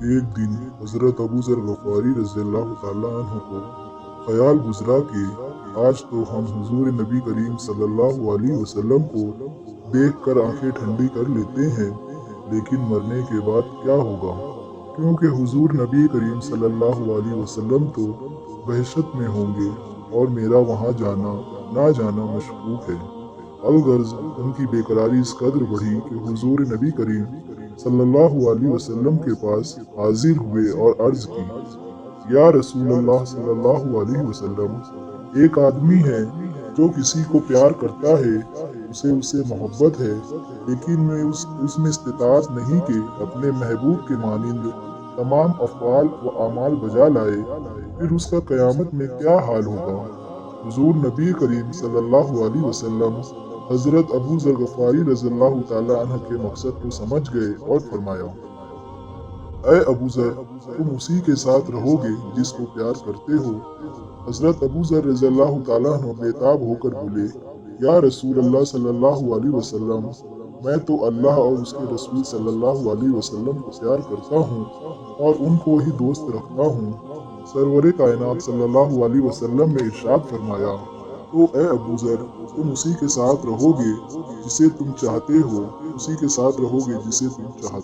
एक दिन हज़रत अबू ज़र गफ़ारी रज़ियल्लाहु ताला अन्हु को ख्याल गुजरा कि आज तो हम हुजूर नबी करीम सल्लल्लाहु अलैहि वसल्लम को देखकर आंखें ठंडी कर लेते हैं, लेकिन मरने के बाद क्या होगा? क्योंकि हुजूर नबी करीम सल्लल्लाहु अलैहि वसल्लम तो वहशत में होंगे और मेरा वहाँ जाना ना जाना मशकूक है। अलगर्ज उनकी बेकरारी इस कदर बढ़ी कि हुजूर नबी करीम सल्लल्लाहु अलैहि वसल्लम के पास हाजिर हुए और अर्ज की, या रसूलल्लाह सल्लल्लाहु अलैहि वसल्लम, एक आदमी है जो किसी को प्यार करता है, उसे उससे मोहब्बत है, लेकिन मैं उसमें इस्तिताअत नहीं कि अपने महबूब के मानिंद तमाम अफ़आल व अमाल बजा लाए, फिर उसका क़यामत में क्या हाल होगा? हुजूर नबी करीम सल्लल्लाहु अलैहि वसल्लम हज़रत अबू ज़र गफ़ारी रज़ियल्लाहु ताला अन्हु के मकसद को समझ गए और फरमाया, ऐ अबू ज़र, तुम उसी के साथ रहोगे जिसको प्यार करते हो। हज़रत अबू ज़र रज़ियल्लाहु ताला अन्हु बेताब होकर बोले, या रसूल अल्लाह सल्लल्लाहु अलैहि वसल्लम, मैं तो अल्लाह और उसके रसूल सल्लल्लाहु अलैहि वसल्लम को प्यार करता हूँ और उनको ही दोस्त रखता हूँ। सरवरे कायनात सल्लल्लाहु अलैहि वसल्लम ने इरशाद फरमाया, तो ए अबू ज़र, तुम उसी के साथ रहोगे जिसे तुम चाहते हो, उसी के साथ रहोगे जिसे तुम चाहते